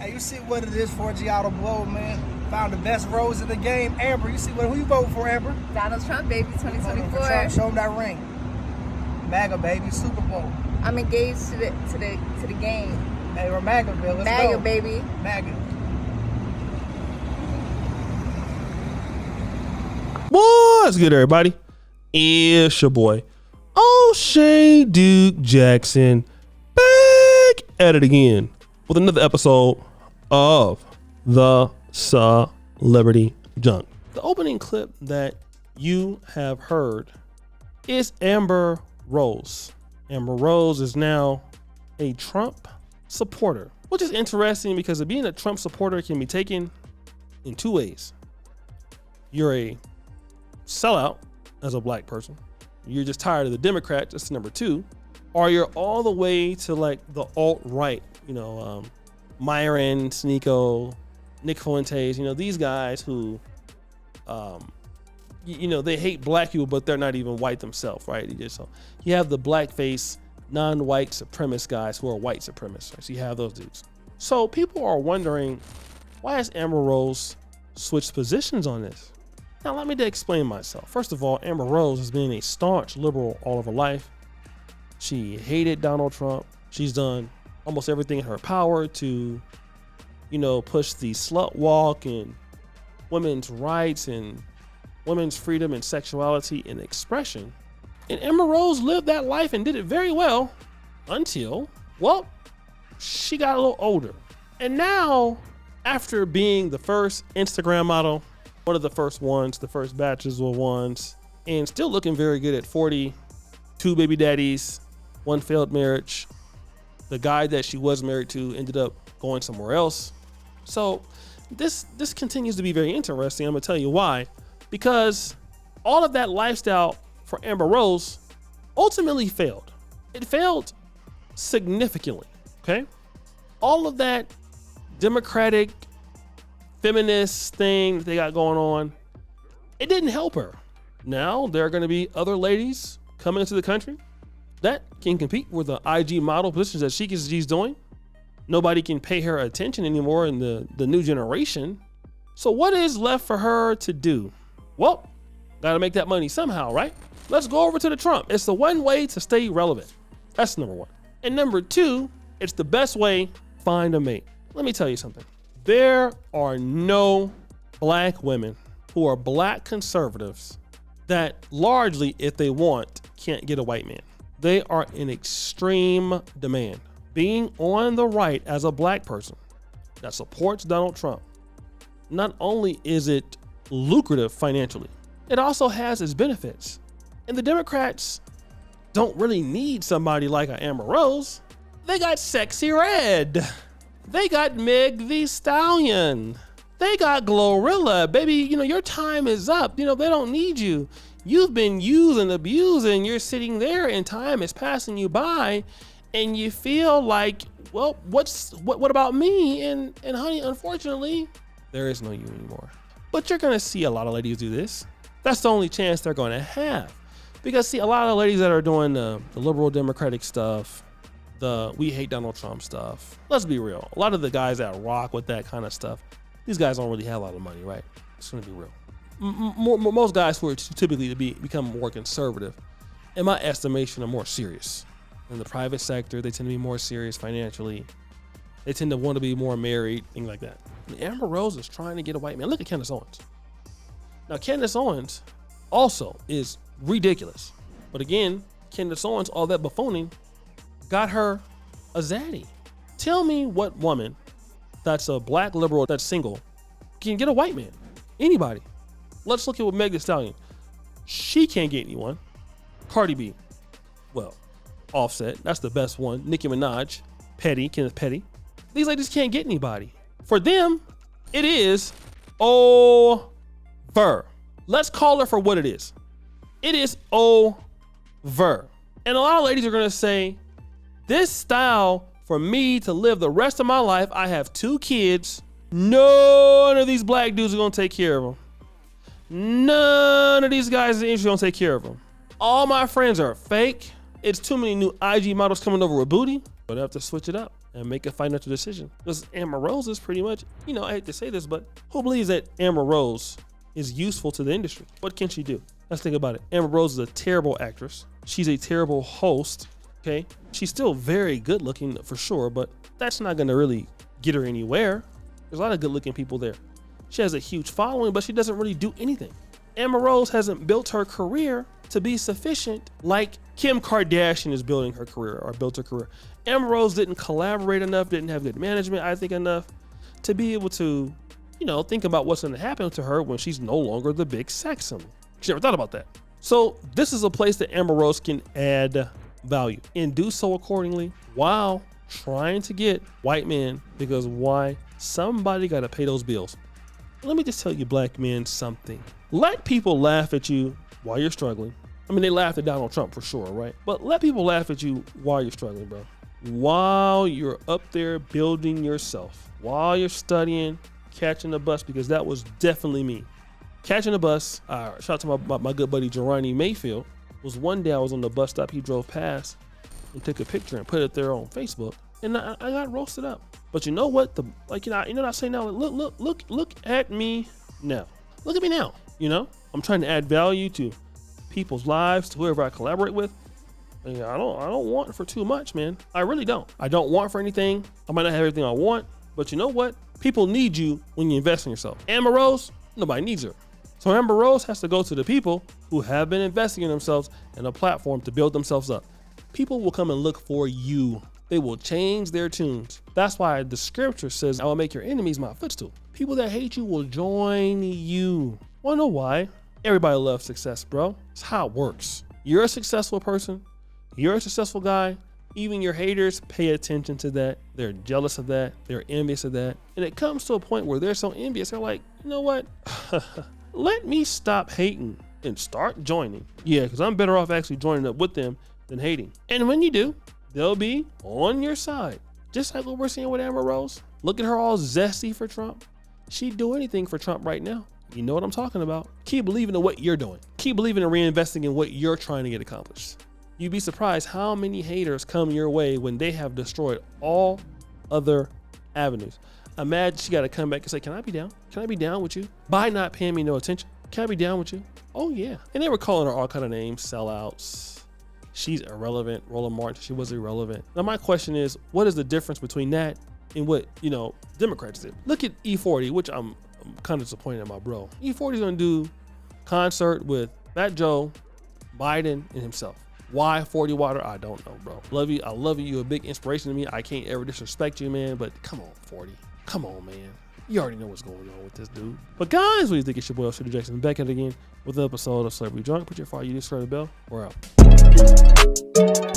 Hey, you see what it is for Giotto Blow, man. Found the best rose in the game. Amber, you see who you voting for, Amber? Donald Trump, baby, 2024. Trump, show him that ring. MAGA, baby, Super Bowl. I'm engaged to the game. Hey, we're MAGAville. Let's MAGA, go. baby. MAGA. What's good, everybody? It's your boy, O'Shea Duke Jackson, back at it again with another episode of the Celebrity Junk. The opening clip that you have heard is Amber Rose. Amber Rose is now a Trump supporter, which is interesting because being a Trump supporter can be taken in two ways. You're a sellout as a black person. You're just tired of the Democrats. That's number two. Or you're all the way to like the alt-right, Myron, Sneeko, Nick Fuentes, these guys who, they hate black people, but they're not even white themselves, right? You have the blackface, non-white supremacist guys who are white supremacists. Right? So you have those dudes. So people are wondering, why has Amber Rose switched positions on this? Now, let me explain myself. First of all, Amber Rose has been a staunch liberal all of her life. She hated Donald Trump. She's done almost everything in her power to, push the slut walk and women's rights and women's freedom and sexuality and expression. And Amber Rose lived that life and did it very well until, she got a little older. And now, after being the first Instagram model, one of the first ones, the first batches of ones, and still looking very good at 40, 2 baby daddies, 1 failed marriage. The guy that she was married to ended up going somewhere else. So this continues to be very interesting. I'm gonna tell you why. Because all of that lifestyle for Amber Rose ultimately failed. It failed significantly, okay? All of that Democratic feminist thing that they got going on, it didn't help her. Now there are going to be other ladies coming into the country that can compete with the IG model positions that she's doing. Nobody can pay her attention anymore in the new generation. So what is left for her to do? Well, got to make that money somehow, right? Let's go over to the Trump. It's the one way to stay relevant. That's number one. And number two, it's the best way to find a mate. Let me tell you something. There are no black women who are black conservatives that largely, if they want, can't get a white man. They are in extreme demand. Being on the right as a black person that supports Donald Trump, not only is it lucrative financially, it also has its benefits. And the Democrats don't really need somebody like an Amber Rose. They got Sexy Red. They got Meg Thee Stallion. They got Glorilla. Baby, your time is up. They don't need you. You've been used and abused, and you're sitting there and time is passing you by, and you feel like, well, what about me? And honey, unfortunately, there is no you anymore. But you're gonna see a lot of ladies do this. That's the only chance they're gonna have. Because see, a lot of ladies that are doing the liberal Democratic stuff, the we hate Donald Trump stuff. Let's be real. A lot of the guys that rock with that kind of stuff, these guys don't really have a lot of money, right? It's gonna be real. Most guys who are typically to become more conservative, in my estimation, are more serious. In the private sector, they tend to be more serious financially. They tend to want to be more married, things like that. And Amber Rose is trying to get a white man. Look at Candace Owens. Now, Candace Owens also is ridiculous. But again, Candace Owens, all that buffooning, got her a zaddy. Tell me what woman that's a black liberal that's single can get a white man. Anybody. Let's look at what Meg Thee Stallion. She can't get anyone. Cardi B. Well, Offset. That's the best one. Nicki Minaj. Kenneth Petty. These ladies can't get anybody. For them, it is over. Let's call her for what it is. It is over. And a lot of ladies are going to say, this style for me to live the rest of my life, I have 2 kids. None of these black dudes are going to take care of them. None of these guys in the industry are going to take care of them. All my friends are fake. It's too many new IG models coming over with booty. But I have to switch it up. and make a financial decision. Because Amber Rose is pretty much, you know, I hate to say this, but who believes that Amber Rose is useful to the industry? What can she do? Let's think about it. Amber Rose is a terrible actress. She's a terrible host, okay? She's still very good looking for sure, but that's not gonna really get her anywhere. There's a lot of good looking people there. She has a huge following, but she doesn't really do anything. Amber Rose hasn't built her career to be sufficient like Kim Kardashian is building her career or built her career. Amber Rose didn't collaborate enough, didn't have good management, I think, enough to be able to, you know, think about what's going to happen to her when she's no longer the big sex symbol. She never thought about that. So this is a place that Amber Rose can add value and do so accordingly while trying to get white men, because why? Somebody got to pay those bills. Let me just tell you black men something. Let people laugh at you while you're struggling. I mean, they laughed at Donald Trump for sure, right? But let people laugh at you while you're struggling, bro. While you're up there building yourself, while you're studying, catching the bus, because that was definitely me. Catching the bus, shout out to my good buddy Jerani Mayfield, was one day I was on the bus stop, he drove past and took a picture and put it there on Facebook, and I got roasted up. But you know what? You know what I say now? Look at me now. Look at me now. You know, I'm trying to add value to people's lives, to whoever I collaborate with. And I don't want for too much, man. I really don't. I don't want for anything. I might not have everything I want, but you know what? People need you when you invest in yourself. Amber Rose, nobody needs her. So Amber Rose has to go to the people who have been investing in themselves and a platform to build themselves up. People will come and look for you. They will change their tunes. That's why the scripture says, I will make your enemies my footstool. People that hate you will join you. Wanna know why? Everybody loves success, bro. It's how it works. You're a successful person. You're a successful guy. Even your haters pay attention to that. They're jealous of that. They're envious of that. And it comes to a point where they're so envious. They're like, you know what? Let me stop hating and start joining. Yeah, because I'm better off actually joining up with them than hating. And when you do, they'll be on your side. Just like what we're seeing with Amber Rose. Look at her all zesty for Trump. She'd do anything for Trump right now. You know what I'm talking about. Keep believing in what you're doing. Keep believing in reinvesting in what you're trying to get accomplished. You'd be surprised how many haters come your way when they have destroyed all other avenues. Imagine she got to come back and say, can I be down? Can I be down with you? By not paying me no attention. Can I be down with you? Oh yeah. And they were calling her all kind of names, sellouts. She's irrelevant. Roland Martin, she was irrelevant. Now my question is, what is the difference between that and what, you know, Democrats did? Look at E40, which I'm kind of disappointed in my bro. E40 is going to do concert with Fat Joe, Biden, and himself. Why 40 Water? I don't know, bro. Love you. I love you. You're a big inspiration to me. I can't ever disrespect you, man, but come on, 40. Come on, man. You already know what's going on with this dude. But guys, what do you think? It's your boy, Shooter Jackson, back at it again with an episode of Celebrity Drunk. Put your fire, you subscribe to the bell. We're out.